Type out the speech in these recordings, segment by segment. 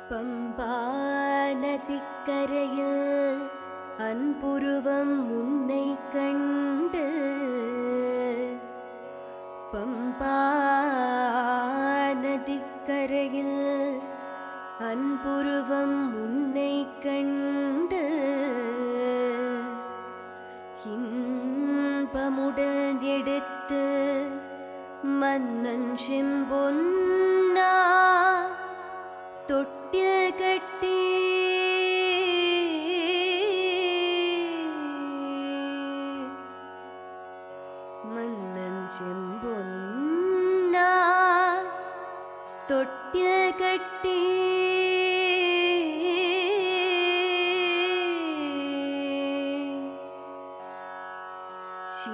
பம்பா நதிக்கரையில் அன்புருவம் உன்னை கண்டு பம்பா நதிக்கரையில் அன்புருவம் உன்னை கண்டு இன்பமுடன் எடுத்து மன்னன் செம்பொன்னா தொட்டில் கட்டி மன்னன் செம்பொன்னா தொட்டில் கட்டி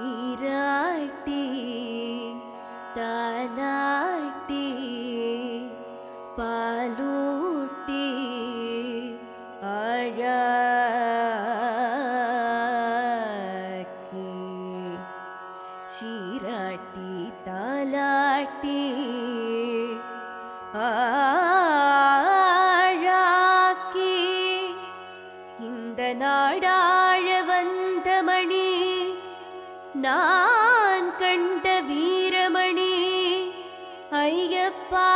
சீராட்டி தாலாட்டி பாலூட்டி ஆழாக்கி சீராட்டி தாலாட்டி ஆழாக்கி இந்த நாடாழ வந்த மணி நான் கண்ட வீரமணி ஐயப்பா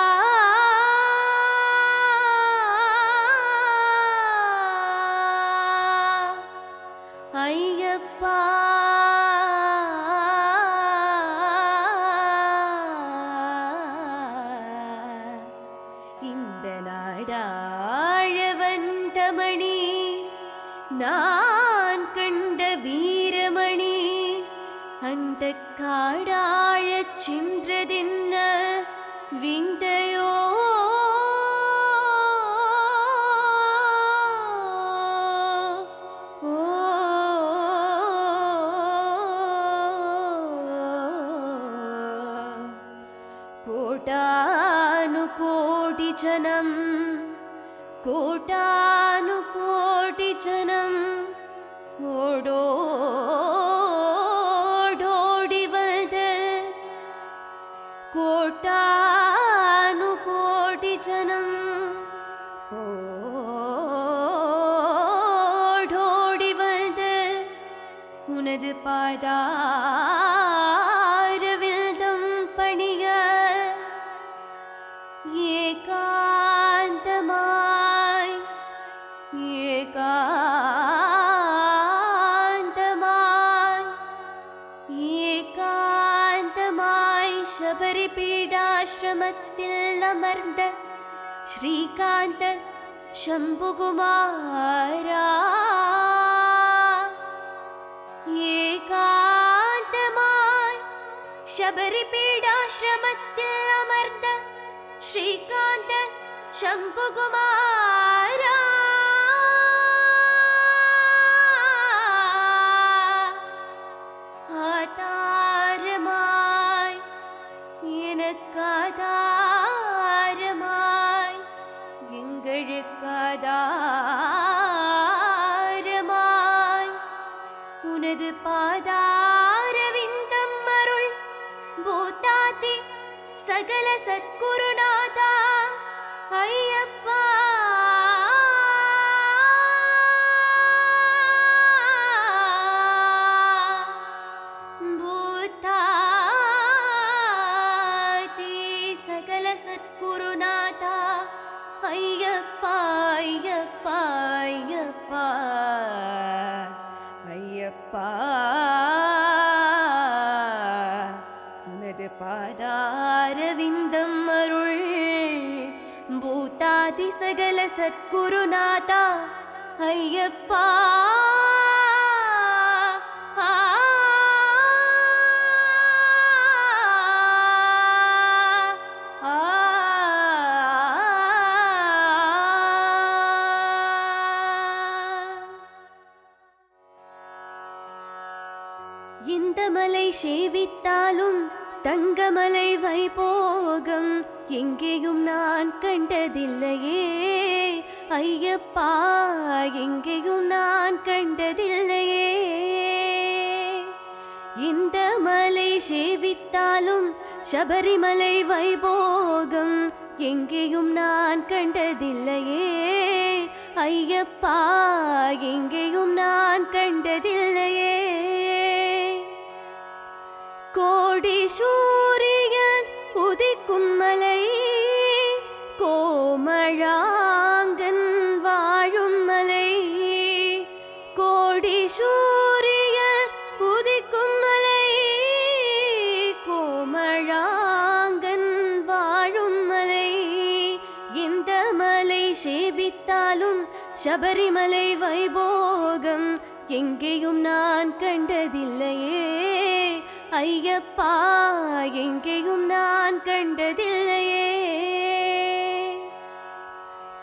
ஐயப்பா இந்த நாடாழ வந்த மணி நான் கண்ட வீரமணி அந்த காடாழச் சென்றதென்ன விந்தையோ கோடானு கோடி ஜனம் கோடானு கோடி ஜனம் ஓடோடி வந்த கோடானு கோடி ஜனம் ஓடோடி வந்த உனது பாதாரவில்தம் பணிய ஏகாந்தமாய் ஏகாந்தமாய் சபரி பீடாசிரமத்தில் அமர்ந்த ஸ்ரீகாந்த சம்புகுமாரா ஏகாந்தமாய் சபரி பீடாசிரமத்தில் அமர்ந்த ஸ்ரீகாந்த சம்புகுமாரா ஆதாரமாய் எனக்காதாரமாய் எங்களுக்காதாரமாய் உனது பாதாரவிந்தம் அருள் பூதாதி சகல சத்குருநாதா ஐயப்பா பூதாதி சகல சத்குருநாதா ஐயப்பா ஐயப்பா ஐயப்பா ஐயப்பா உனது பாதாரவிந்தம் அருள் பூதாதி சகல சத்குருநாதா ஐயப்பா இந்த மலை சேவித்தாலும் தங்கமலை வைபோகம் எங்கேயும் நான் கண்டதில்லையே ஐயப்பா எங்கேயும் நான் கண்டதில்லையே இந்த மலை சேவித்தாலும் சபரிமலை வைபோகம் எங்கேயும் நான் கண்டதில்லையே. ஐயப்பா எங்கேயும் நான் கண்டதில்லையே. கோடி சூரியன் உதிக்கும் மலை, கோமளாங்கன் வாழும் மலை. கோடி சூரியன் உதிக்கும் மலை, கோமளாங்கன் வாழும் மலை. இந்த மலை சேவித்தாலும் சபரிமலை வைபோகம் எங்கேயும் நான் கண்டதில்லையே. ஐயப்பா எங்கேயும் நான் கண்டதில்லையே.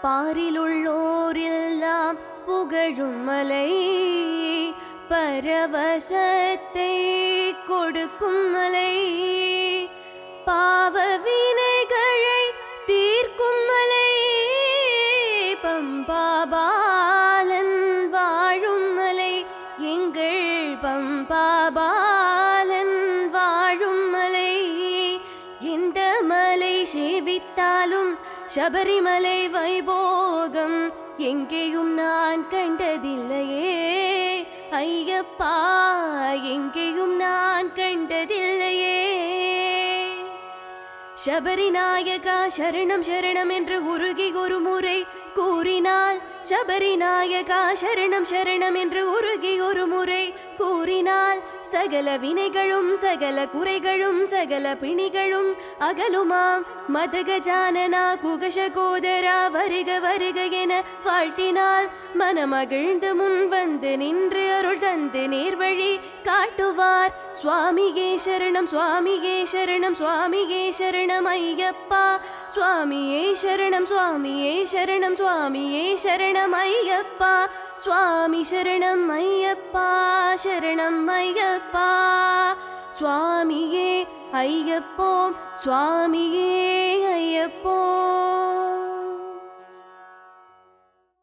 பாரிலுள்ளோரெல்லாம் புகழும் மலை, பரவசத்தை கொடுக்கும் மலை. பாவ வினைகளை தீர்க்கும் மலை, பம்பாபாலன் வாழும் மலை. எங்கள் பம்பாபாலன் வாழும் மலை. எந்த மலை சேவித்தாலும் சபரிமலை வைபோகம் எங்கேயும் நான் கண்டதில்லையே. ஐயப்பா எங்கேயும் நான் கண்டதில்லையே. சபரிநாயகா சரணம் சரணம் என்று உருகி ஒரு முறை கூறினால், சபரிநாயகா சரணம் சரணம் என்று உருகி ஒரு முறை கூறினால், சகல வினைகளும் சகல குறைகளும் சகல பிணிகளும் அகலுமாம். மதகஜானனா குகசகோதரா வருக வருக என வாழ்த்தினால், மனமகிழ்ந்து முன் வந்து நின்று அருள் தந்து நேர்வழி காட்டுவார். சுவாமியே சரணம் சுவாமியே சரணம் சுவாமியே சரணம் ஐயப்பா. சுவாமியே சரணம் சுவாமியே சரணம் சுவாமியே சரணம் ஐயப்பா. சுவாமி சரணம் ஐயப்பா சரணம் ஐயப்பா. சுவாமியே ஐயப்போம் சுவாமியே ஐயப்போம்.